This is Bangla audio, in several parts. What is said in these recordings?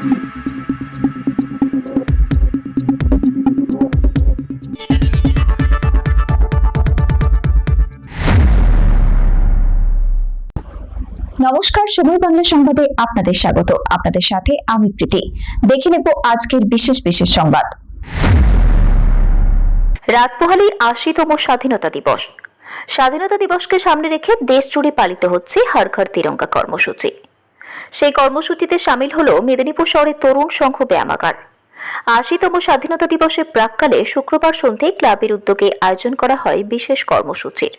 নমস্কার, সময় বাংলা সংবাদে আপনাদের স্বাগত। আপনাদের সাথে আমি প্রীতি। দেখে নেব আজকের বিশেষ বিশেষ সংবাদ। রাত পোহালেই ৮০তম স্বাধীনতা দিবস। স্বাধীনতা দিবসকে সামনে রেখে দেশ জুড়ে পালিত হচ্ছে হর ঘর তিরঙ্গা কর্মসূচি। সেই কর্মসূচিতে সামিল হলো মেদিনীপুর শহরের তরুণ সংঘ ব্যায়ামাগার। ৮০তম স্বাধীনতা দিবসের প্রাক্কালে শুক্রবার সন্ধ্যায় ক্লাবের উদ্যোগে আয়োজন করা হয় বিশেষ কর্মসূচির।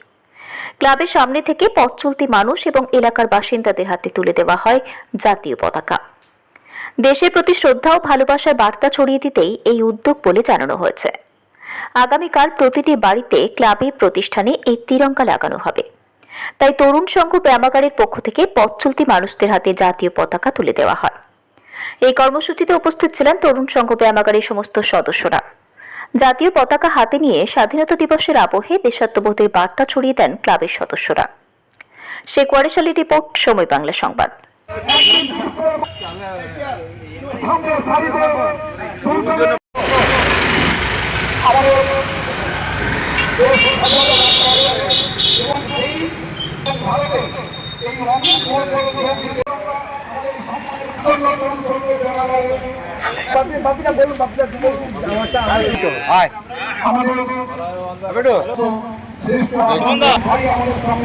ক্লাবের সামনে থেকে পথ চলতি মানুষ এবং এলাকার বাসিন্দাদের হাতে তুলে দেওয়া হয় জাতীয় পতাকা। দেশের প্রতি শ্রদ্ধা ও ভালোবাসার বার্তা ছড়িয়ে দিতেই এই উদ্যোগ বলে জানানো হয়েছে। আগামীকাল প্রতিটি বাড়িতে ক্লাবে প্রতিষ্ঠানে এই তিরঙ্গা লাগানো হবে। তাই তরুণ সংঘ ব্যায়ামাগারের পক্ষ থেকে পথ চলতি মানুষদের হাতে জাতীয় পতাকা তুলে দেওয়া হয়। এই কর্মসূচিতে উপস্থিত ছিলেন তরুণ সংঘ ব্যায়ামাগারের সমস্ত সদস্যরা। জাতীয় পতাকা হাতে নিয়ে স্বাধীনতা দিবসের আবহে দেশাত্মবোধের বার্তা ছড়িয়ে দেন ক্লাবের সদস্যরা। শেখ ওয়ারিস আলীর রিপোর্ট, সময় বাংলা সংবাদ।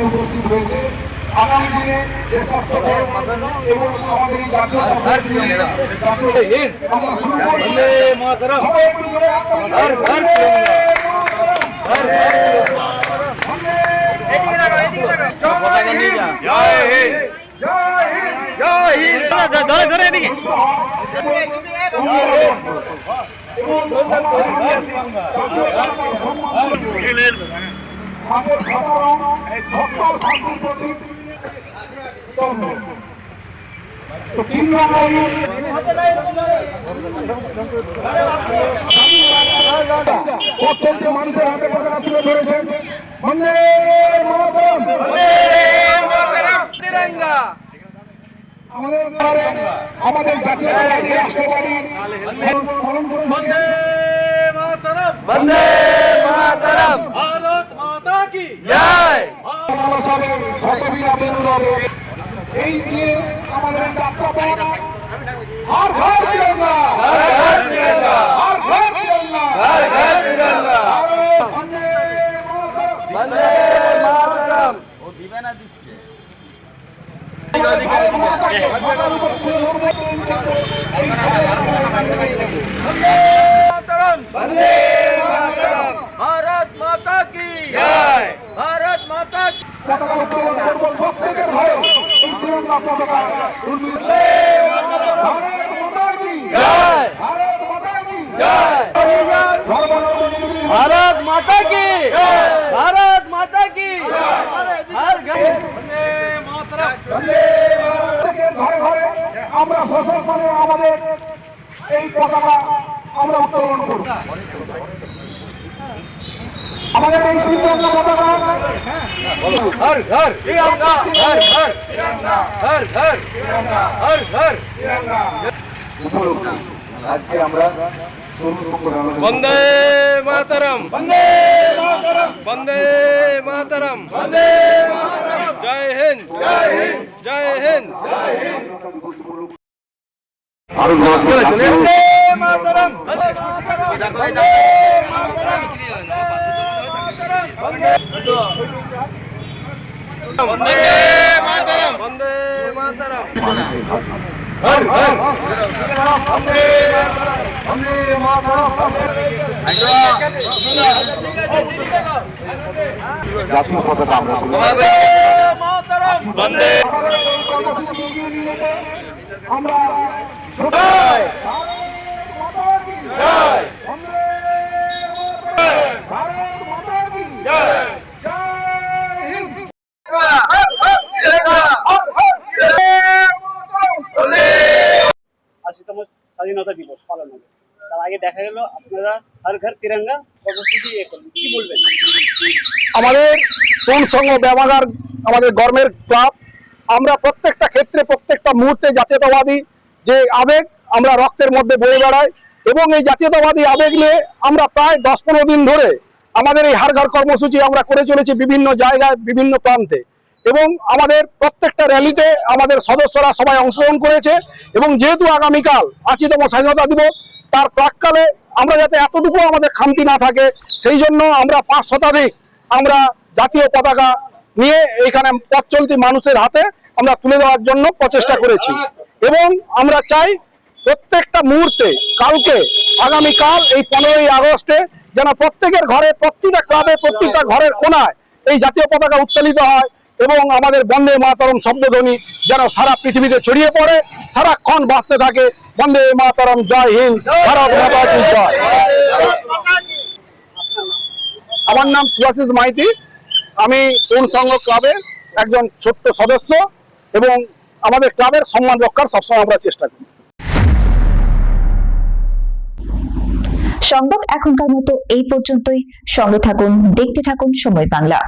উপস্থিত হয়েছে আগামী দিনে এবং আমাদের এই জাতীয় আমরা শুরু করছি। মানুষের হাতে পতাকা তুলে ধরেছেন। বন্দে মাতরম, আমাদের জাতীয়তাবাদী রাষ্ট্রবাদী বন্দে মাতরম, ভারত মাতা কি জয়। এই নিয়ে আমাদের যাত্রাপথ হর ঘর তিরঙ্গা, হর ঘর তিরঙ্গা, হর ঘর তিরঙ্গা, হর ঘর তিরঙ্গা। বন্দে মাতরম, বন্দে মাতরম। ও দিবে না দিচ্ছে। বন্দে মাতরম, বন্দে মাতরম, ভারত মাতা কি জয়, ভারত মাতা কি। পতাকা উত্তোলন করব প্রত্যেকের ঘরে এই তিরঙ্গা পতাকা। বন্দে মাতরম, ভারত মাতা কি জয়, ভারত মাতা কি জয়, ভারত মাতা কি, ভারত মাতা কি। হর ঘর বন্দে মাতরম, বন্দে প্রত্যেকের ঘরে ঘরে আমরা সশস্ত্র আমাদের এই পতাকা আমরা উত্তোলন করব। আমাদের এই তিরঙ্গা পতাকা हर घर तिरंगा, हर घर तिरंगा, हर घर तिरंगा, हर घर তিরঙ্গা। আজকে আমরা তরুণ সংঘ वंदे मातरम, वंदे मातरम, वंदे मातरम, वंदे मातरम। जय हिंद, जय हिंद, जय हिंद, जय हिंद। वंदे मातरम, वंदे मातरम, वंदे मातरम, वंदे मातरम, वंदे मातरम। हर घर वंदे मातरम, জাতীয় পতাকা আমরা वंदे मातरम, वंदे কর্মসূচি এগিয়ে নিয়ে যেতে আমরা जय, जय, ভারত মাতা কি जय। জয় হিন্দ। স্বাধীনতা দিবস পালন হবে, তার আগে দেখা গেল আপনারা হর ঘর তিরঙ্গা কর্মসূচি করলেন, কি বলবেন? আমাদের তরুণ সংঘ ব্যায়ামাগার আমাদের গর্বের ক্লাব। আমরা প্রত্যেকটা ক্ষেত্রে প্রত্যেকটা মুহূর্তে জাতীয়তাবাদী যে আবেগ আমরা রক্তের মধ্যে বয়ে বেড়াই এবং এই জাতীয়তাবাদী আবেগ নিয়ে আমরা প্রায় 10-15 দিন ধরে আমাদের এই হার ঘর কর্মসূচি আমরা করে চলেছি বিভিন্ন জায়গায় বিভিন্ন প্রান্তে এবং আমাদের প্রত্যেকটা র্যালিতে আমাদের সদস্যরা সবাই অংশগ্রহণ করেছে এবং যেহেতু আগামীকাল 80তম স্বাধীনতা দিবস তার প্রাক্কালে আমরা যাতে এতটুকু আমাদের খামতি না থাকে সেই জন্য আমরা 5 শতাধিক আমরা জাতীয় পতাকা নিয়ে এখানে পথ চলতি মানুষের হাতে আমরা তুলে দেওয়ার জন্য প্রচেষ্টা করেছি এবং আমরা চাই প্রত্যেকটা মুহূর্তে কালকে আগামীকাল এই 15ই আগস্টে যেন প্রত্যেকের ঘরে প্রত্যেকটা ক্লাবে প্রত্যেকটা ঘরের কোনায় এই জাতীয় পতাকা উত্তোলিত হয় এবং আমাদের বন্দে মাতরম শব্দধ্বনি যেন সারা পৃথিবীতে ছড়িয়ে পড়ে, সারাক্ষণ বাঁচতে থাকে বন্দে মাতরম, জয় হিন্দ, ভারত মাতা কি জয়। আমার নাম সুভাশিস মাইতি, আমি তরুণ সংঘ ক্লাবের একজন ছোট্ট সদস্য এবং আমাদের ক্লাবের সম্মান রক্ষার সবসময় আমরা চেষ্টা করি। সংবাদ এখনকার মতো এই পর্যন্তই। সঙ্গে থাকুন, দেখতে থাকুন সময় বাংলা।